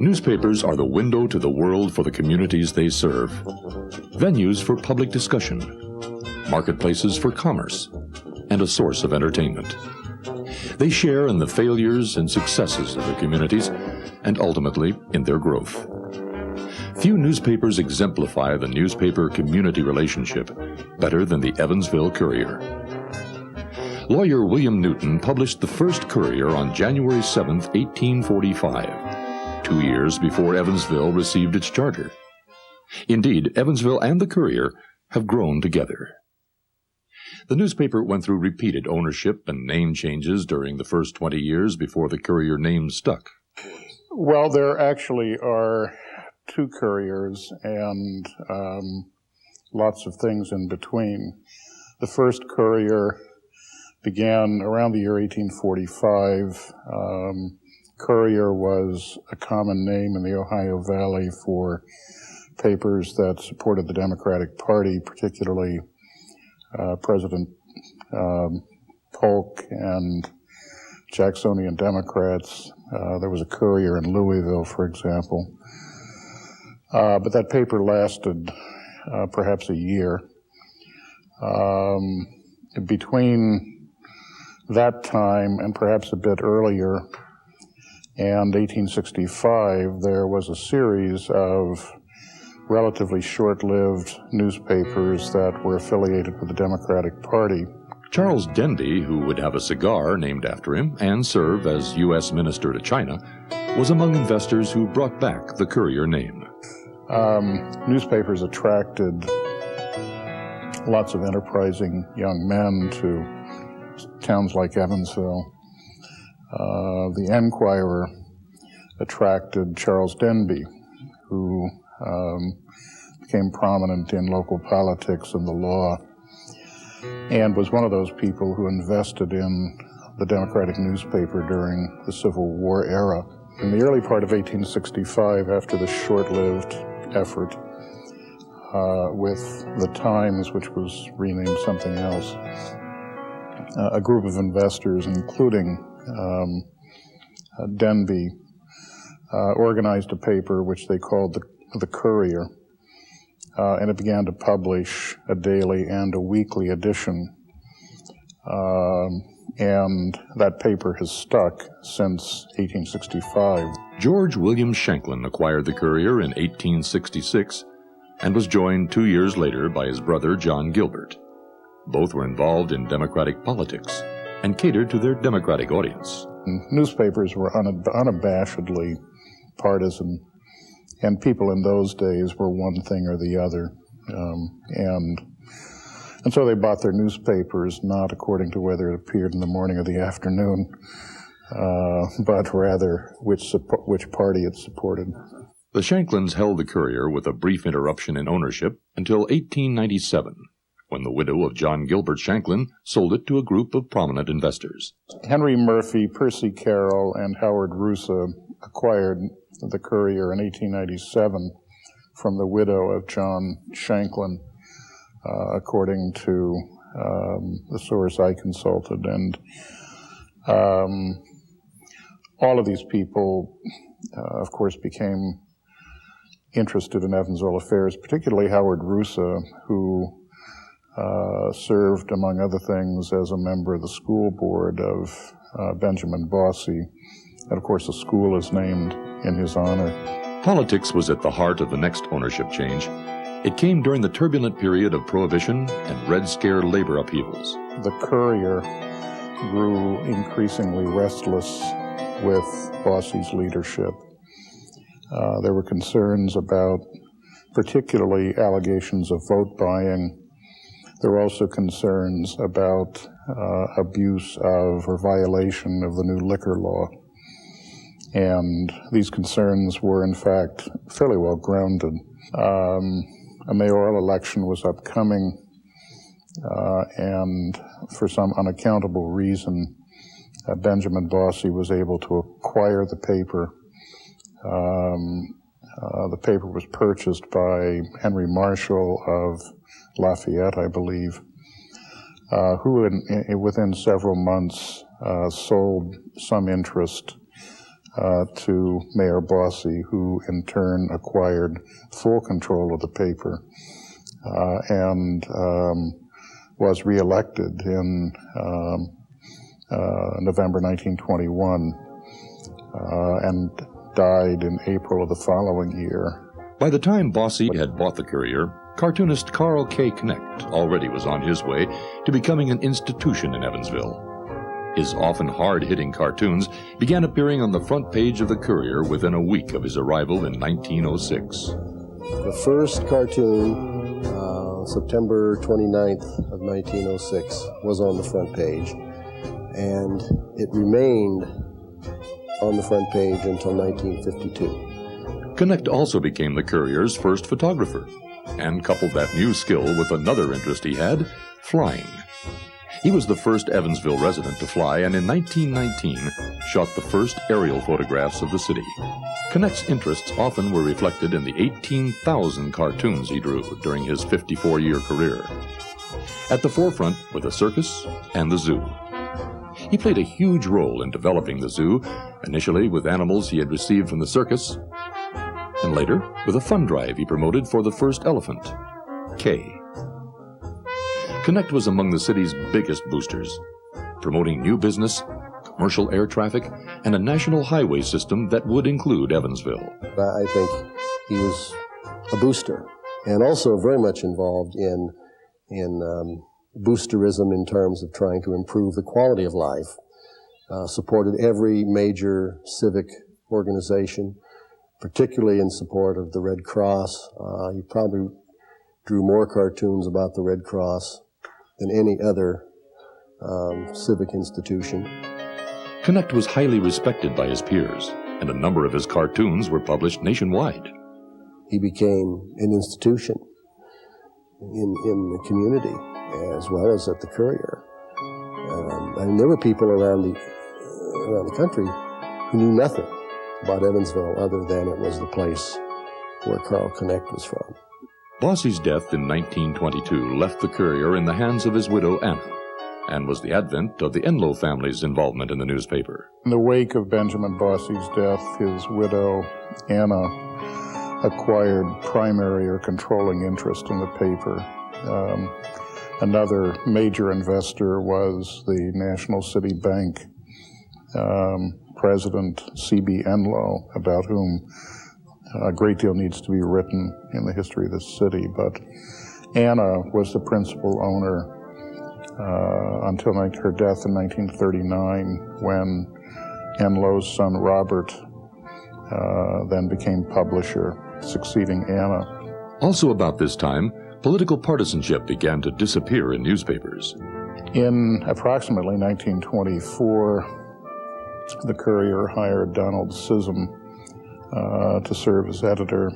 Newspapers are the window to the world for the communities they serve, venues for public discussion, marketplaces for commerce, and a source of entertainment. They share in the failures and successes of their communities, and ultimately in their growth. Few newspapers exemplify the newspaper-community relationship better than the Evansville Courier. Lawyer William Newton published the first Courier on January 7, 1845, 2 years before Evansville received its charter. Indeed, Evansville and the Courier have grown together. The newspaper went through repeated ownership and name changes during the first 20 years before the Courier name stuck. Well, there actually are 2 Couriers and lots of things in between. The first Courier began around the year 1845. Courier was a common name in the Ohio Valley for papers that supported the Democratic Party, particularly President Polk and Jacksonian Democrats. There was a Courier in Louisville, for example. But that paper lasted perhaps a year. Between that time and perhaps a bit earlier and 1865, there was a series of relatively short-lived newspapers that were affiliated with the Democratic Party. Charles Denby, who would have a cigar named after him and serve as U.S. Minister to China, was among investors who brought back the Courier name. Newspapers attracted lots of enterprising young men to towns like Evansville. The Enquirer attracted Charles Denby, who became prominent in local politics and the law, and was one of those people who invested in the Democratic newspaper during the Civil War era. In the early part of 1865, after the short-lived effort with the Times, which was renamed something else, a group of investors, including Denby, organized a paper which they called the Courier, and it began to publish a daily and a weekly edition. And that paper has stuck since 1865. George William Shanklin acquired the Courier in 1866 and was joined 2 years later by his brother John Gilbert. Both were involved in Democratic politics and catered to their Democratic audience. Newspapers were unabashedly partisan, and people in those days were one thing or the other. And so they bought their newspapers not according to whether it appeared in the morning or the afternoon, but rather which party it supported. The Shanklins held the Courier with a brief interruption in ownership until 1897, when the widow of John Gilbert Shanklin sold it to a group of prominent investors. Henry Murphy, Percy Carroll, and Howard Rusa acquired the Courier in 1897 from the widow of John Shanklin, according to the source I consulted. And all of these people, of course, became interested in Evansville affairs, particularly Howard Rusa, who served, among other things, as a member of the school board of Benjamin Bosse. And of course, the school is named in his honor. Politics was at the heart of the next ownership change. It came during the turbulent period of Prohibition and Red Scare labor upheavals. The Courier grew increasingly restless with Bosse's leadership. There were concerns about particularly allegations of vote buying. There were also concerns about abuse of or violation of the new liquor law. And these concerns were, in fact, fairly well grounded. A mayoral election was upcoming, and for some unaccountable reason, Benjamin Bosse was able to acquire the paper. The paper was purchased by Henry Marshall of Lafayette, I believe, who within several months sold some interest to Mayor Bosse, who in turn acquired full control of the paper and was reelected in November 1921 and died in April of the following year. By the time Bosse had bought the Courier, cartoonist Carl K. Knecht already was on his way to becoming an institution in Evansville. His often hard-hitting cartoons began appearing on the front page of the Courier within a week of his arrival in 1906. The first cartoon, September 29th of 1906, was on the front page, and it remained on the front page until 1952. Knecht also became the Courier's first photographer, and coupled that new skill with another interest he had, flying. He was the first Evansville resident to fly, and in 1919 shot the first aerial photographs of the city. Knecht's interests often were reflected in the 18,000 cartoons he drew during his 54-year career. At the forefront were the circus and the zoo. He played a huge role in developing the zoo, initially with animals he had received from the circus, and later with a fund drive he promoted for the first elephant, Kay. Knecht was among the city's biggest boosters, promoting new business, commercial air traffic, and a national highway system that would include Evansville. I think he was a booster, and also very much involved in boosterism in terms of trying to improve the quality of life. Supported every major civic organization, particularly in support of the Red Cross. He probably drew more cartoons about the Red Cross than any other civic institution. Knecht was highly respected by his peers, and a number of his cartoons were published nationwide. He became an institution in the community as well as at the Courier. And there were people around the country who knew nothing about Evansville other than it was the place where Carl Knecht was from. Bosse's death in 1922 left the Courier in the hands of his widow Anna, and was the advent of the Enlow family's involvement in the newspaper. In the wake of Benjamin Bosse's death, his widow Anna acquired primary or controlling interest in the paper. Another major investor was the National City Bank President C.B. Enlow, about whom a great deal needs to be written in the history of this city. But Anna was the principal owner until her death in 1939, when Enlow's son Robert then became publisher, succeeding Anna. Also about this time, political partisanship began to disappear in newspapers. In approximately 1924, the Courier hired Donald Sissom to serve as editor,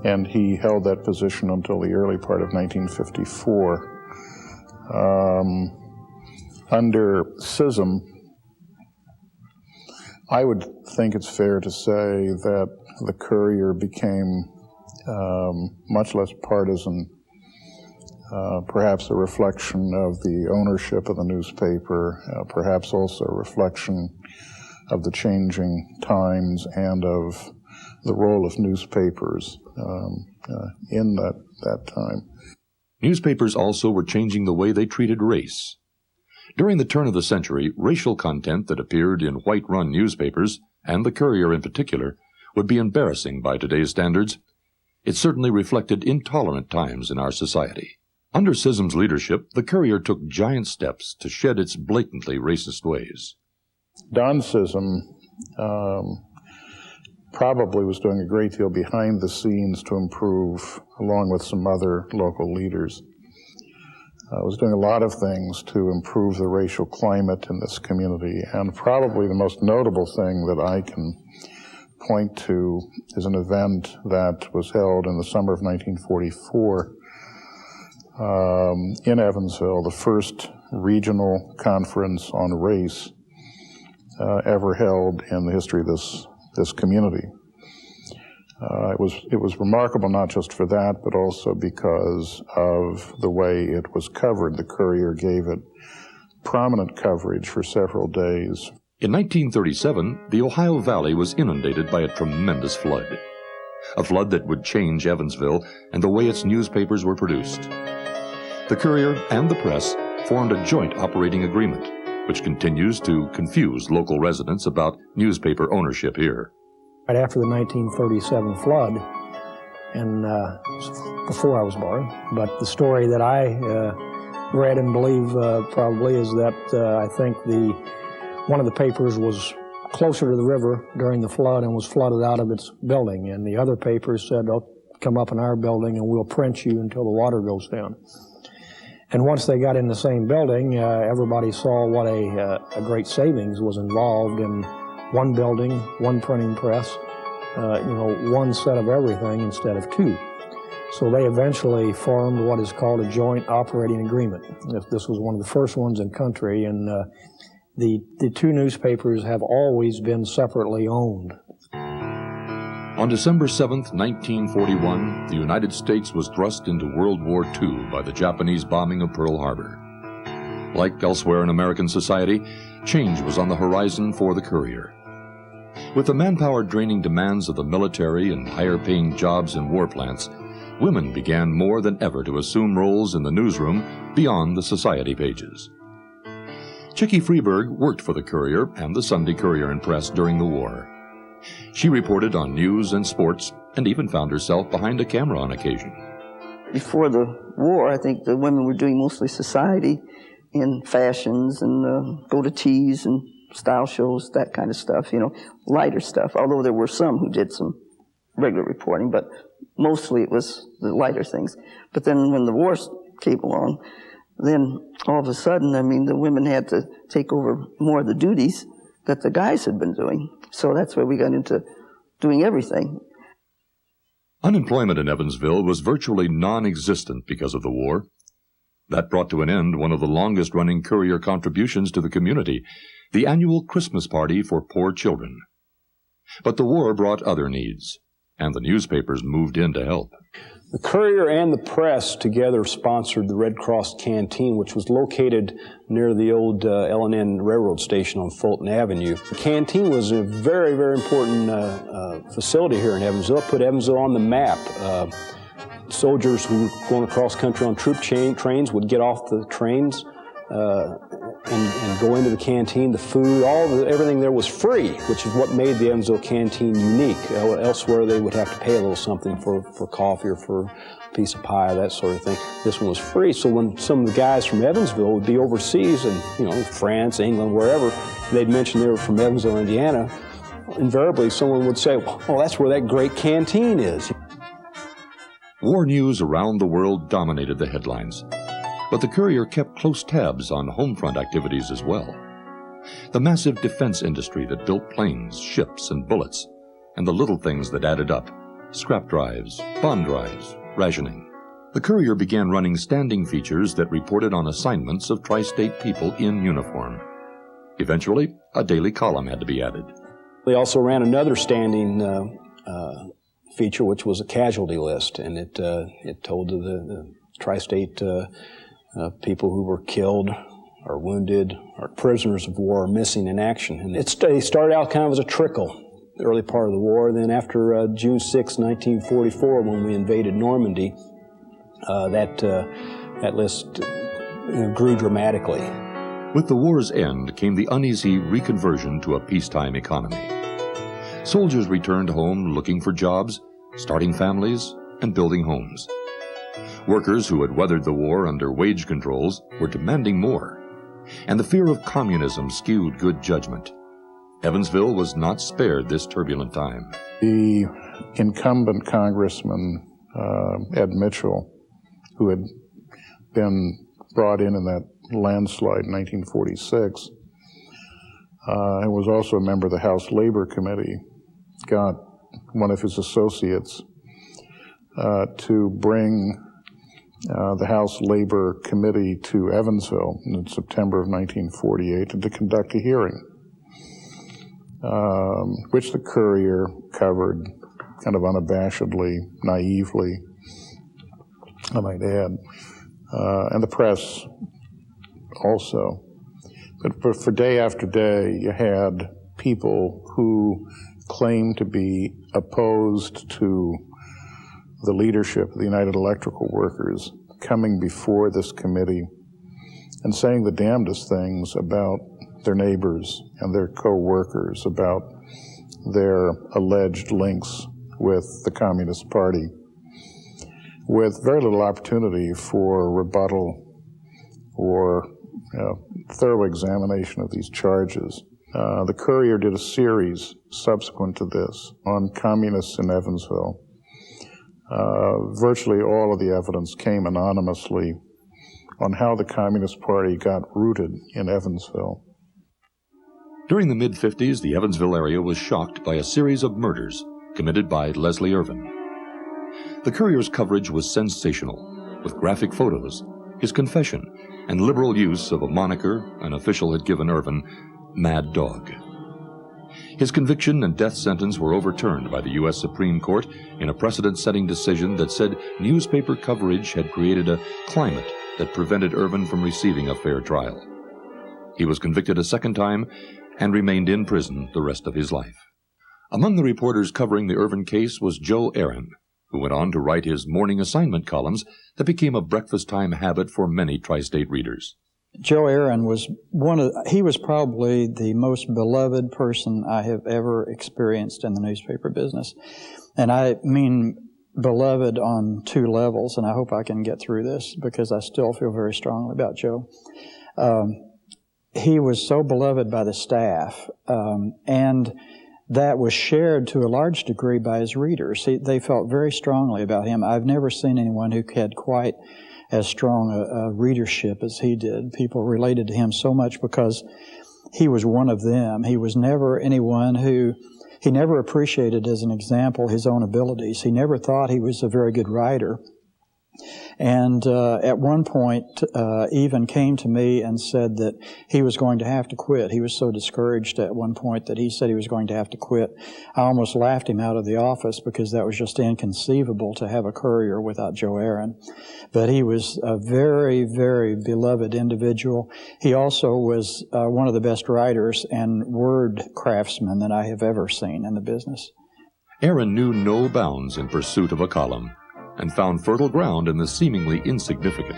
and he held that position until the early part of 1954. Under Sissom, I would think it's fair to say that the Courier became much less partisan, perhaps a reflection of the ownership of the newspaper, perhaps also a reflection of the changing times and of the role of newspapers in that time. Newspapers also were changing the way they treated race. During the turn of the century, racial content that appeared in white-run newspapers, and the Courier in particular, would be embarrassing by today's standards. It certainly reflected intolerant times in our society. Under Sissom's leadership, the Courier took giant steps to shed its blatantly racist ways. Don Sissom probably was doing a great deal behind the scenes to improve, along with some other local leaders. Was doing a lot of things to improve the racial climate in this community, and probably the most notable thing that I can point to is an event that was held in the summer of 1944 in Evansville, the first regional conference on race ever held in the history of this community. It was remarkable not just for that, but also because of the way it was covered. The Courier gave it prominent coverage for several days. In 1937, the Ohio Valley was inundated by a tremendous flood. A flood that would change Evansville and the way its newspapers were produced. The Courier and the Press formed a joint operating agreement, which continues to confuse local residents about newspaper ownership here. Right after the 1937 flood, and before I was born, but the story that I read and believe probably is that I think one of the papers was closer to the river during the flood and was flooded out of its building, and the other papers said, "Oh, come up in our building and we'll print you until the water goes down." And once they got in the same building, everybody saw what a great savings was involved in one building, one printing press, one set of everything instead of two. So they eventually formed what is called a joint operating agreement. This was one of the first ones in country, and the two newspapers have always been separately owned. On December 7th, 1941, the United States was thrust into World War II by the Japanese bombing of Pearl Harbor. Like elsewhere in American society, change was on the horizon for the Courier. With the manpower-draining demands of the military and higher-paying jobs in war plants, women began more than ever to assume roles in the newsroom beyond the society pages. Chickie Freeburg worked for the Courier and the Sunday Courier and Press during the war. She reported on news and sports and even found herself behind a camera on occasion. Before the war, I think the women were doing mostly society and fashions and go to teas and style shows, that kind of stuff, lighter stuff, although there were some who did some regular reporting, but mostly it was the lighter things. But then when the war came along, then all of a sudden, the women had to take over more of the duties that the guys had been doing. So that's where we got into doing everything. Unemployment in Evansville was virtually non-existent because of the war. That brought to an end one of the longest-running Courier contributions to the community, the annual Christmas party for poor children. But the war brought other needs, and the newspapers moved in to help. The Courier and the Press together sponsored the Red Cross Canteen, which was located near the old L&N Railroad Station on Fulton Avenue. The canteen was a very, very important facility here in Evansville. It put Evansville on the map. Soldiers who were going across country on troop trains would get off the trains and go into the canteen. The food, everything there was free, which is what made the Evansville Canteen unique. Elsewhere, they would have to pay a little something for coffee or for a piece of pie, that sort of thing. This one was free, so when some of the guys from Evansville would be overseas in France, England, wherever, they'd mention they were from Evansville, Indiana, invariably someone would say, "Well, that's where that great canteen is." War news around the world dominated the headlines, but the Courier kept close tabs on home front activities as well. The massive defense industry that built planes, ships, and bullets, and the little things that added up, scrap drives, bomb drives, rationing. The Courier began running standing features that reported on assignments of tri-state people in uniform. Eventually, a daily column had to be added. They also ran another standing feature, which was a casualty list, and it told the tri-state people who were killed or wounded or prisoners of war or missing in action. And they started out kind of as a trickle, the early part of the war. Then after June 6, 1944, when we invaded Normandy, that list grew dramatically. With the war's end came the uneasy reconversion to a peacetime economy. Soldiers returned home looking for jobs, starting families, and building homes. Workers who had weathered the war under wage controls were demanding more, and the fear of communism skewed good judgment. Evansville was not spared this turbulent time. The incumbent Congressman, Ed Mitchell, who had been brought in that landslide in 1946, and was also a member of the House Labor Committee, got one of his associates to bring the House Labor Committee to Evansville in September of 1948 and to conduct a hearing, which the Courier covered kind of unabashedly, naively, I might add, and the Press also. But for day after day, you had people who claimed to be opposed to the leadership of the United Electrical Workers coming before this committee and saying the damnedest things about their neighbors and their co-workers, about their alleged links with the Communist Party, with very little opportunity for rebuttal or thorough examination of these charges. The Courier did a series subsequent to this on communists in Evansville. Virtually all of the evidence came anonymously on how the Communist Party got rooted in Evansville. During the mid-50s, the Evansville area was shocked by a series of murders committed by Leslie Irvin. The Courier's coverage was sensational, with graphic photos, his confession, and liberal use of a moniker an official had given Irvin, Mad Dog. His conviction and death sentence were overturned by the U.S. Supreme Court in a precedent-setting decision that said newspaper coverage had created a climate that prevented Irvin from receiving a fair trial. He was convicted a second time and remained in prison the rest of his life. Among the reporters covering the Irvin case was Joe Aaron, who went on to write his morning assignment columns that became a breakfast-time habit for many tri-state readers. Joe Aaron was he was probably the most beloved person I have ever experienced in the newspaper business. And I mean beloved on two levels, and I hope I can get through this because I still feel very strongly about Joe. He was so beloved by the staff, and that was shared to a large degree by his readers. They felt very strongly about him. I've never seen anyone who had quite as strong a readership as he did. People related to him so much because he was one of them. He was never anyone who, he never appreciated as an example his own abilities. He never thought he was a very good writer. And at one point, even came to me and said that he was going to have to quit. He was so discouraged at one point that he said he was going to have to quit. I almost laughed him out of the office because that was just inconceivable to have a Courier without Joe Aaron. But he was a very, very beloved individual. He also was one of the best writers and word craftsmen that I have ever seen in the business. Aaron knew no bounds in pursuit of a column, and found fertile ground in the seemingly insignificant.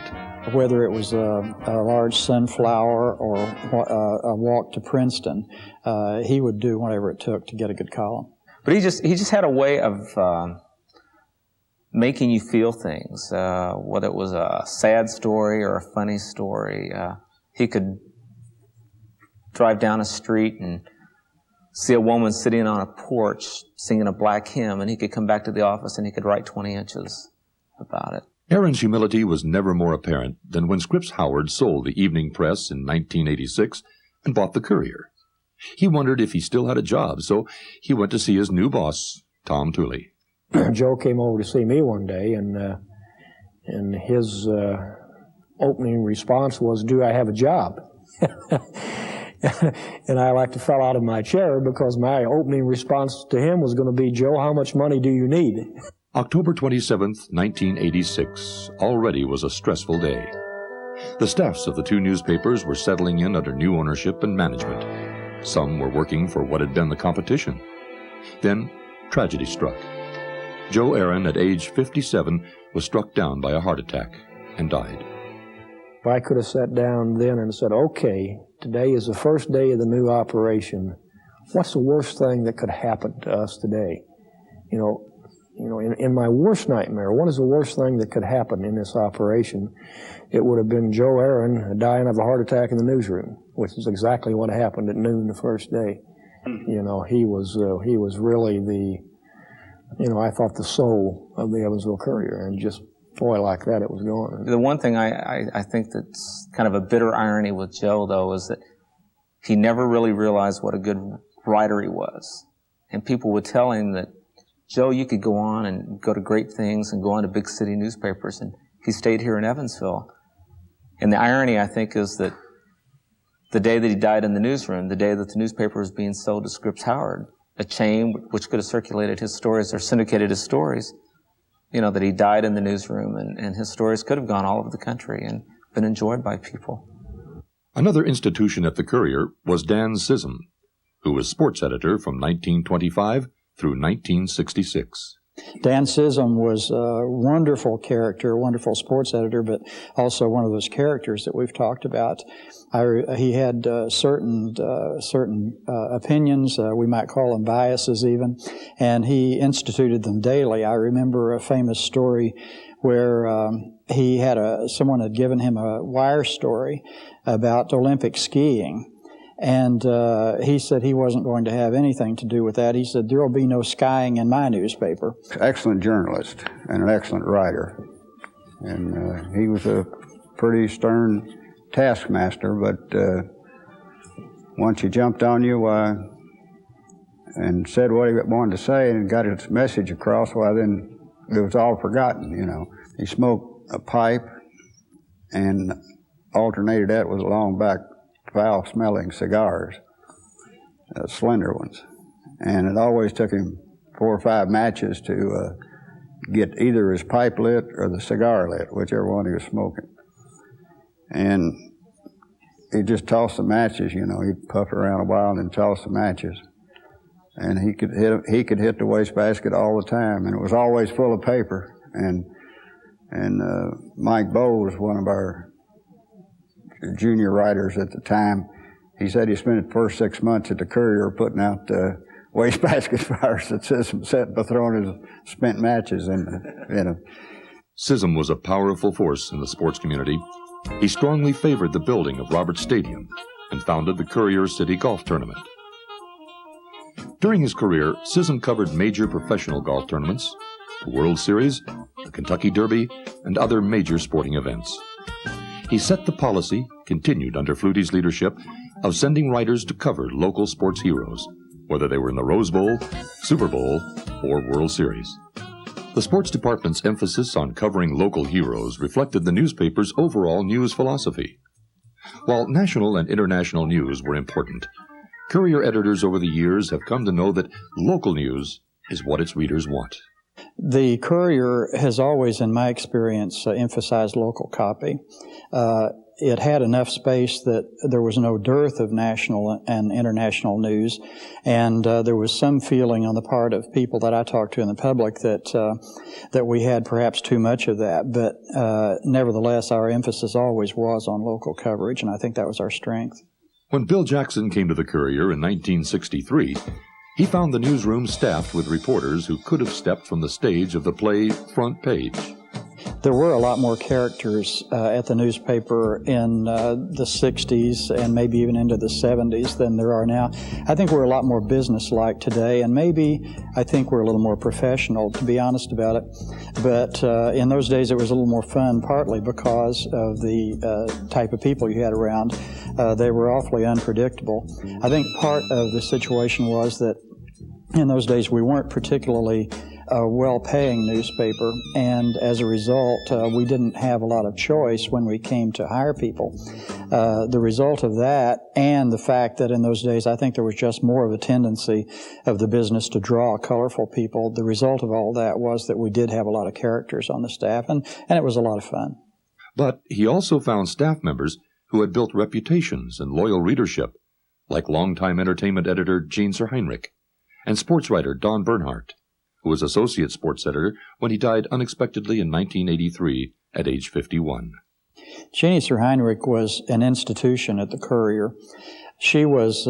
Whether it was a large sunflower or a walk to Princeton, he would do whatever it took to get a good column. But he just had a way of making you feel things, whether it was a sad story or a funny story. He could drive down a street and see a woman sitting on a porch singing a black hymn, and he could come back to the office and he could write 20 inches about it. Aaron's humility was never more apparent than when Scripps Howard sold the Evening Press in 1986 and bought the Courier. He wondered if he still had a job, so he went to see his new boss, Tom Tooley. Joe came over to see me one day, and his opening response was, "Do I have a job?" And I like to fell out of my chair because my opening response to him was going to be, "Joe, how much money do you need?" October 27th, 1986, already was a stressful day. The staffs of the two newspapers were settling in under new ownership and management. Some were working for what had been the competition. Then, tragedy struck. Joe Aaron, at age 57, was struck down by a heart attack and died. If I could have sat down then and said, "Okay, today is the first day of the new operation. What's the worst thing that could happen to us today? In my worst nightmare, what is the worst thing that could happen in this operation?" It would have been Joe Aaron dying of a heart attack in the newsroom, which is exactly what happened at noon the first day. He was really I thought the soul of the Evansville Courier, and just, boy, like that it was going. The one thing I think that's kind of a bitter irony with Joe, though, is that he never really realized what a good writer he was. And people would tell him that, "Joe, you could go on and go to great things and go on to big city newspapers," and he stayed here in Evansville. And the irony, I think, is that the day that he died in the newsroom, the day that the newspaper was being sold to Scripps Howard, a chain which could have circulated his stories or syndicated his stories, that he died in the newsroom, and his stories could have gone all over the country and been enjoyed by people. On Another institution at the Courier was Dan Sissom, who was sports editor from 1925 through 1966. Dan Sissom was a wonderful character, a wonderful sports editor, but also one of those characters that we've talked about. He had certain opinions, we might call them biases even, and he instituted them daily. I remember a famous story where he had someone had given him a wire story about Olympic skiing. And he said he wasn't going to have anything to do with that. He said, "There will be no skiing in my newspaper." Excellent journalist and an excellent writer. And he was a pretty stern taskmaster, but once he jumped on you and said what he wanted to say and got his message across, well, then it was all forgotten, you know. He smoked a pipe and alternated that with long back foul-smelling cigars, slender ones. And it always took him 4 or 5 matches to get either his pipe lit or the cigar lit, whichever one he was smoking. And he'd just toss the matches, you know. He'd puff around a while and then toss the matches. And he could hit the wastebasket all the time, and it was always full of paper. And Mike Bowles, one of our junior writers at the time, he said he spent the first 6 months at the Courier putting out wastebasket fires that Sissom set by throwing his spent matches in them. Sissom was a powerful force in the sports community. He strongly favored the building of Roberts Stadium and founded the Courier City Golf Tournament. During his career, Sissom covered major professional golf tournaments, the World Series, the Kentucky Derby, and other major sporting events. He set the policy, continued under Flutie's leadership, of sending writers to cover local sports heroes, whether they were in the Rose Bowl, Super Bowl, or World Series. The sports department's emphasis on covering local heroes reflected the newspaper's overall news philosophy. While national and international news were important, Courier editors over the years have come to know that local news is what its readers want. The Courier has always, in my experience, emphasized local copy. It had enough space that there was no dearth of national and international news, and there was some feeling on the part of people that I talked to in the public that we had perhaps too much of that. But nevertheless, our emphasis always was on local coverage, and I think that was our strength. When Bill Jackson came to the Courier in 1963, he found the newsroom staffed with reporters who could have stepped from the stage of the play Front Page. There were a lot more characters at the newspaper in the 60s and maybe even into the 70s than there are now. I think we're a lot more businesslike today, and maybe I think we're a little more professional, to be honest about it. But in those days it was a little more fun, partly because of the type of people you had around. They were awfully unpredictable. I think part of the situation was that in those days we weren't particularly a well-paying newspaper, and as a result, we didn't have a lot of choice when we came to hire people. The result of that, and the fact that in those days I think there was just more of a tendency of the business to draw colorful people, the result of all that was that we did have a lot of characters on the staff, and it was a lot of fun. But he also found staff members who had built reputations and loyal readership, like longtime entertainment editor Gene Sir Heinrich and sports writer Don Bernhardt, who was associate sports editor when he died unexpectedly in 1983 at age 51. Jeannie Sir Heinrich was an institution at the Courier. She was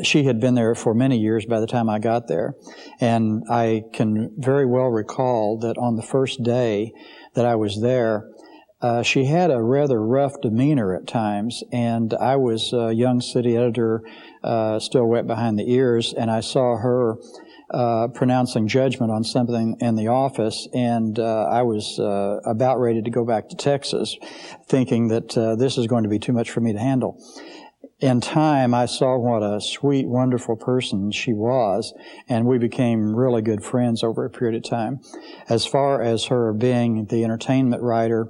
she had been there for many years by the time I got there, and I can very well recall that on the first day that I was there, she had a rather rough demeanor at times, and I was a young city editor, still wet behind the ears, and I saw her pronouncing judgment on something in the office, and I was about ready to go back to Texas, thinking that this is going to be too much for me to handle. In time, I saw what a sweet, wonderful person she was, and we became really good friends over a period of time. As far as her being the entertainment writer,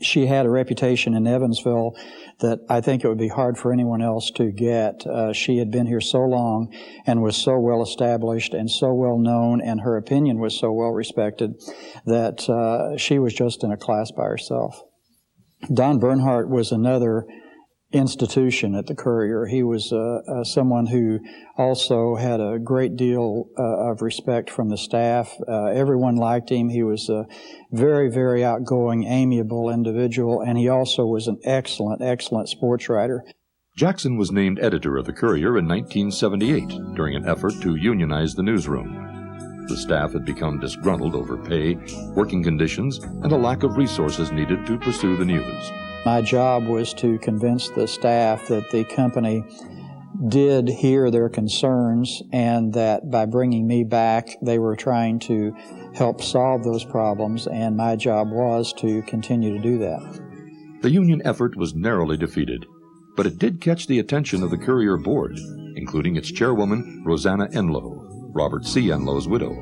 she had a reputation in Evansville that I think it would be hard for anyone else to get. She had been here so long and was so well established and so well known, and her opinion was so well respected that she was just in a class by herself. Don Bernhardt was another institution at the Courier. He was someone who also had a great deal of respect from the staff. Everyone liked him. He was a very, very outgoing, amiable individual, and he also was an excellent, excellent sports writer. Jackson was named editor of the Courier in 1978 during an effort to unionize the newsroom. The staff had become disgruntled over pay, working conditions, and a lack of resources needed to pursue the news. My job was to convince the staff that the company did hear their concerns and that by bringing me back, they were trying to help solve those problems, and my job was to continue to do that. The union effort was narrowly defeated, but it did catch the attention of the Courier board, including its chairwoman, Rosanna Enlow, Robert C. Enlow's widow.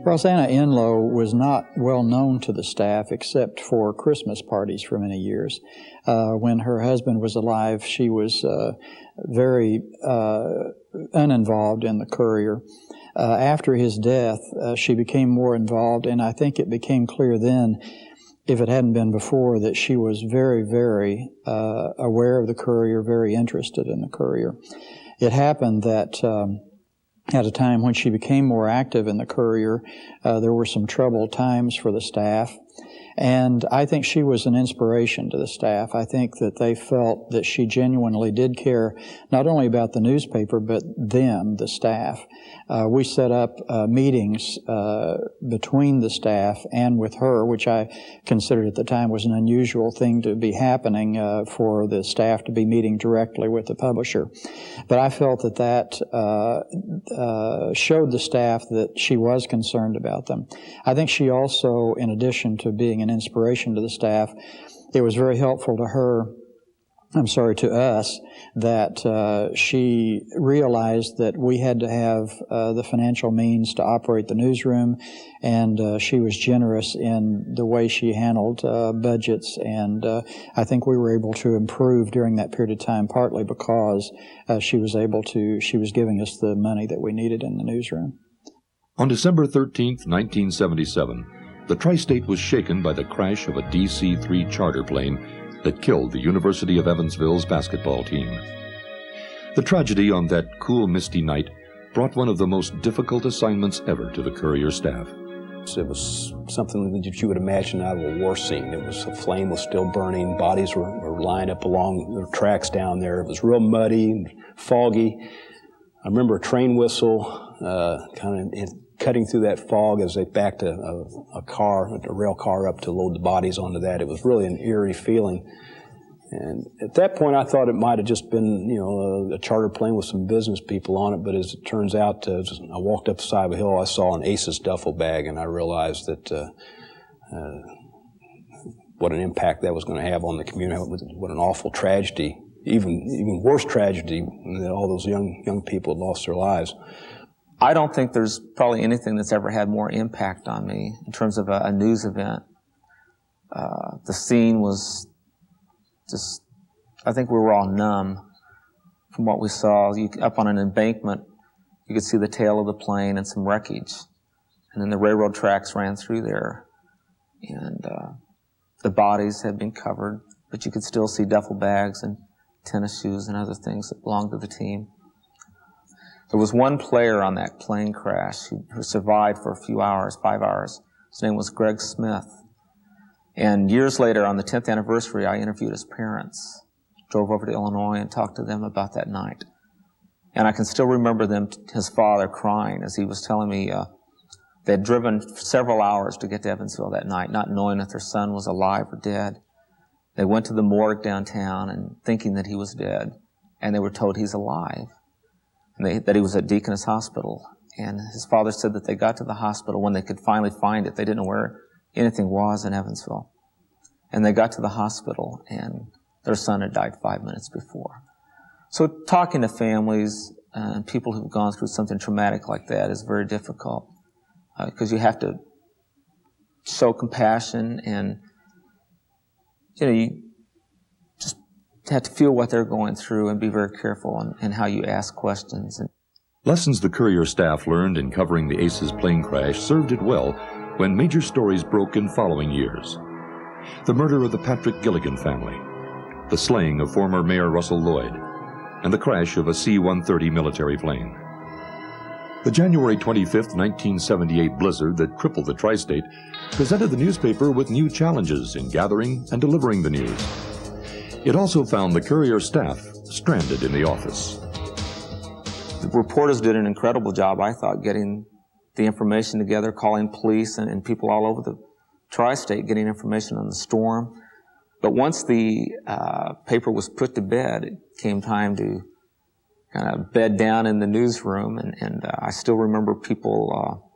Rosanna Enlow was not well known to the staff except for Christmas parties for many years. When her husband was alive, she was very uninvolved in the Courier. After his death, she became more involved, and I think it became clear then, if it hadn't been before, that she was very, very aware of the Courier, very interested in the Courier. It happened that at a time when she became more active in the Courier, there were some troubled times for the staff. And I think she was an inspiration to the staff. I think that they felt that she genuinely did care not only about the newspaper, but them, the staff. We set up meetings between the staff and with her, which I considered at the time was an unusual thing to be happening for the staff to be meeting directly with the publisher. But I felt that showed the staff that she was concerned about them. I think she also, in addition to being an inspiration to the staff, it was very helpful to us, that she realized that we had to have the financial means to operate the newsroom, and she was generous in the way she handled budgets, and I think we were able to improve during that period of time, partly because she was giving us the money that we needed in the newsroom. On December 13th, 1977, the Tri-State was shaken by the crash of a DC-3 charter plane that killed the University of Evansville's basketball team. The tragedy on that cool, misty night brought one of the most difficult assignments ever to the Courier staff. It was something that you would imagine out of a war scene. It was, the flame was still burning, bodies were lined up along the tracks down there. It was real muddy and foggy. I remember a train whistle kind of cutting through that fog as they backed a rail car up to load the bodies onto that. It was really an eerie feeling. And at that point, I thought it might have just been, a charter plane with some business people on it. But as it turns out, I walked up the side of a hill, I saw an Aces duffel bag, and I realized that what an impact that was going to have on the community. What an awful tragedy, even worse tragedy, that all those young people had lost their lives. I don't think there's probably anything that's ever had more impact on me in terms of a news event. The scene was just, I think we were all numb from what we saw. Up on an embankment, you could see the tail of the plane and some wreckage. And then the railroad tracks ran through there. And the bodies had been covered, but you could still see duffel bags and tennis shoes and other things that belonged to the team. There was one player on that plane crash who survived for a few hours, 5 hours. His name was Greg Smith. And years later, on the 10th anniversary, I interviewed his parents, drove over to Illinois and talked to them about that night. And I can still remember his father crying as he was telling me they had driven several hours to get to Evansville that night, not knowing if their son was alive or dead. They went to the morgue downtown and thinking that he was dead, and they were told he's alive. And that he was at Deaconess Hospital. And his father said that they got to the hospital when they could finally find it. They didn't know where anything was in Evansville. And they got to the hospital, and their son had died 5 minutes before. So talking to families and people who've gone through something traumatic like that is very difficult, because you have to show compassion, and you just have to feel what they're going through and be very careful in how you ask questions. Lessons the Courier staff learned in covering the Aces plane crash served it well when major stories broke in following years. The murder of the Patrick Gilligan family, the slaying of former Mayor Russell Lloyd, and the crash of a C-130 military plane. The January 25, 1978 blizzard that crippled the tri-state presented the newspaper with new challenges in gathering and delivering the news. It also found the Courier staff stranded in the office. The reporters did an incredible job, I thought, getting the information together, calling police and people all over the tri-state, getting information on the storm. But once the paper was put to bed, it came time to kind of bed down in the newsroom, and I still remember people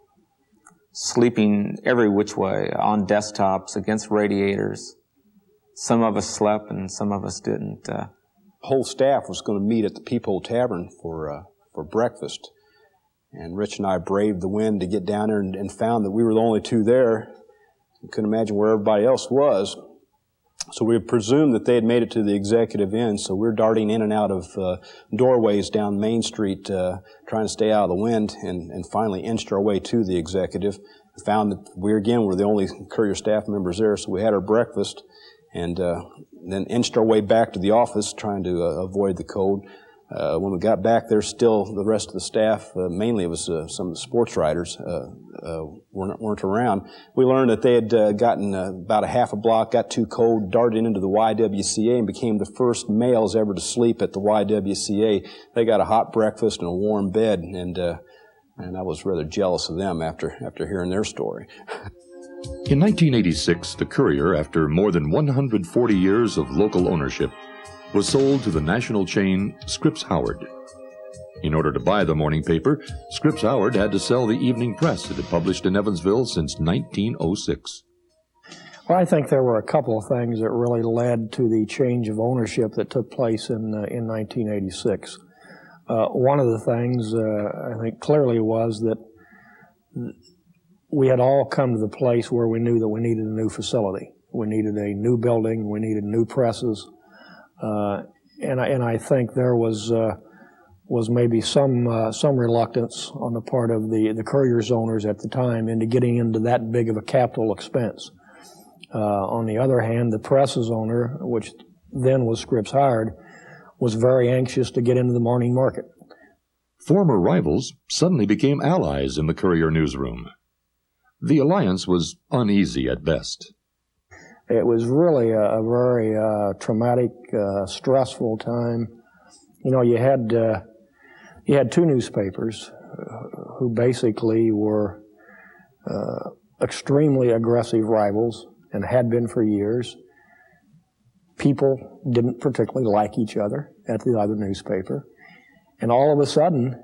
sleeping every which way, on desktops, against radiators. Some of us slept and some of us didn't. The whole staff was going to meet at the Peephole Tavern for breakfast, and Rich and I braved the wind to get down there and found that we were the only two there. We couldn't imagine where everybody else was. So we presumed that they had made it to the executive inn, so we're darting in and out of doorways down Main Street trying to stay out of the wind, and finally inched our way to the executive. We found that we, again, were the only Courier staff members there, so we had our breakfast and then inched our way back to the office trying to avoid the cold. When we got back there, still the rest of the staff, mainly it was some of the sports writers, weren't around. We learned that they had gotten about a half a block, got too cold, darted into the YWCA and became the first males ever to sleep at the YWCA. They got a hot breakfast and a warm bed, and I was rather jealous of them after hearing their story. In 1986, the Courier, after more than 140 years of local ownership, was sold to the national chain Scripps Howard. In order to buy the morning paper, Scripps Howard had to sell the evening press it had published in Evansville since 1906. Well, I think there were a couple of things that really led to the change of ownership that took place in 1986. One of the things I think clearly was that we had all come to the place where we knew that we needed a new facility. We needed a new building. We needed new presses. And I think there was maybe some reluctance on the part of the Courier's owners at the time into getting into that big of a capital expense. On the other hand, the press's owner, which then was Scripps Howard, was very anxious to get into the morning market. Former rivals suddenly became allies in the Courier newsroom. The alliance was uneasy at best. It was really a very traumatic, stressful time. You know, you had two newspapers who basically were extremely aggressive rivals and had been for years. People didn't particularly like each other at the other newspaper. And all of a sudden,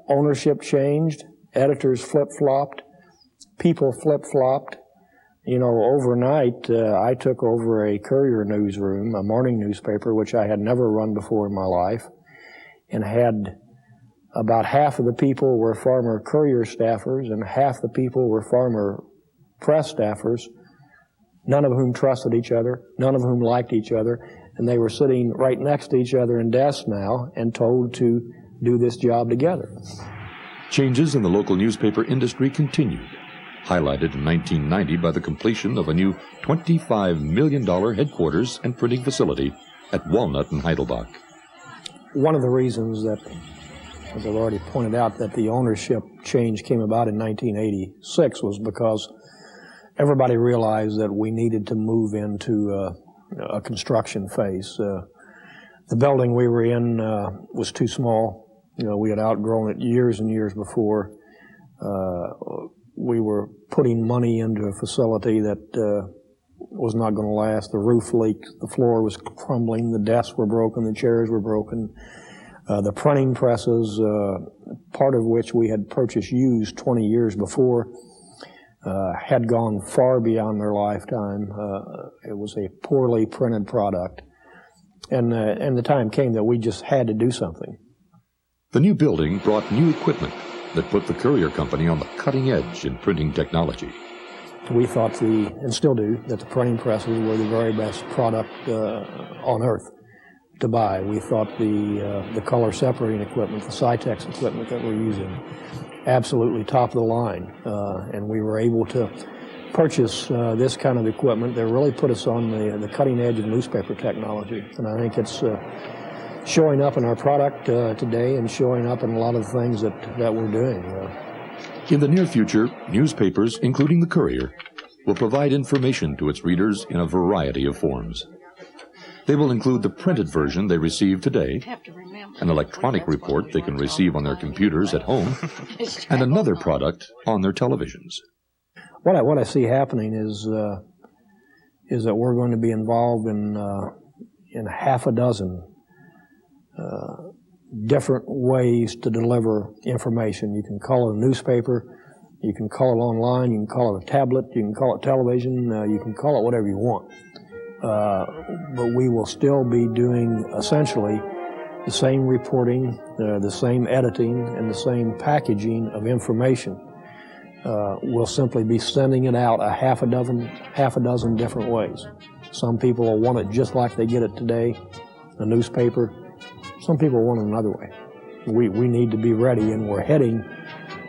ownership changed, editors flip-flopped, people flip-flopped. You know, overnight, I took over a Courier newsroom, a morning newspaper, which I had never run before in my life, and had about half of the people were former Courier staffers and half the people were former press staffers, none of whom trusted each other, none of whom liked each other, and they were sitting right next to each other in desks now and told to do this job together. Changes in the local newspaper industry continued, highlighted in 1990 by the completion of a new $25 million headquarters and printing facility at Walnut and Heidelbach. One of the reasons that, as I've already pointed out, that the ownership change came about in 1986 was because everybody realized that we needed to move into a construction phase. The building we were in was too small. You know, we had outgrown it years and years before. We were putting money into a facility that was not going to last. The roof leaked, the floor was crumbling, the desks were broken, the chairs were broken. The printing presses, part of which we had purchased used 20 years before, had gone far beyond their lifetime. It was a poorly printed product. And the time came that we just had to do something. The new building brought new equipment that put the Courier Company on the cutting edge in printing technology. We thought, and still do, that the printing presses were the very best product on earth to buy. We thought the color separating equipment, the Cytex equipment that we're using, absolutely top of the line. And we were able to purchase this kind of equipment that really put us on the cutting edge of newspaper technology. And I think it's showing up in our product today and showing up in a lot of the things that we're doing. In the near future, newspapers, including the Courier, will provide information to its readers in a variety of forms. They will include the printed version they receive today, an electronic report they can receive on their computers at home, and another product on their televisions. What I see happening is that we're going to be involved in half a dozen different ways to deliver information. You can call it a newspaper, you can call it online, you can call it a tablet, you can call it television, you can call it whatever you want. But we will still be doing essentially the same reporting, the same editing, and the same packaging of information. We'll simply be sending it out a half a dozen different ways. Some people will want it just like they get it today, a newspaper. Some people want it another way. We need to be ready, and we're heading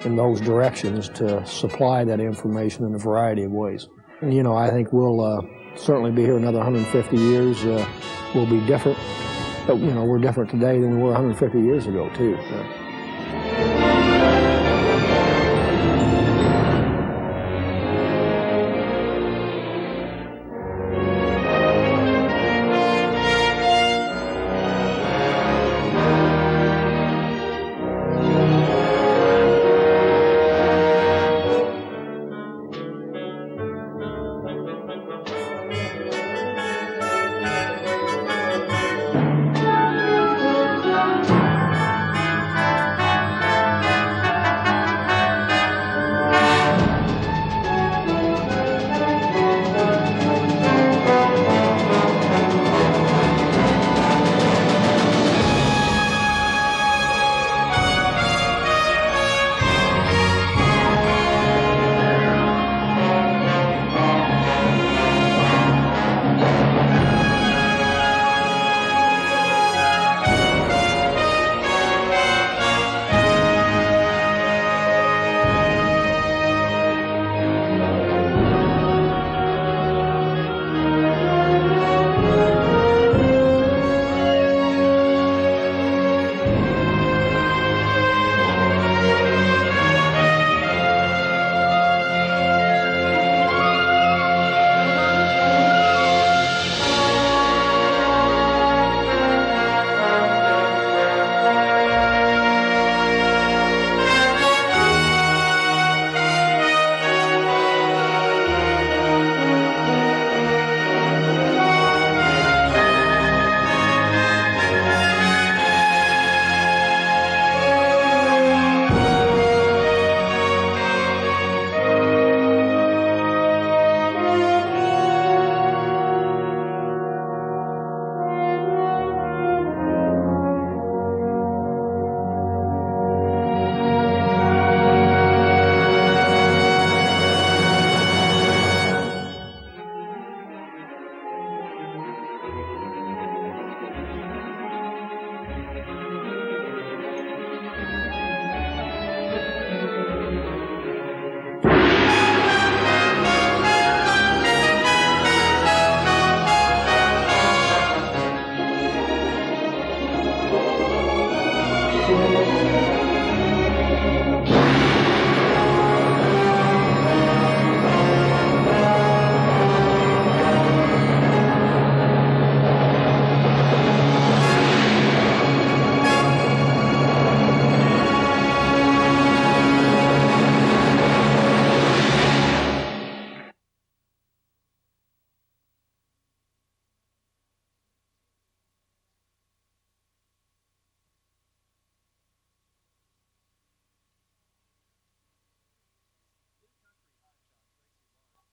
in those directions to supply that information in a variety of ways. And, you know, I think we'll certainly be here another 150 years. We'll be different, but, you know, we're different today than we were 150 years ago, too.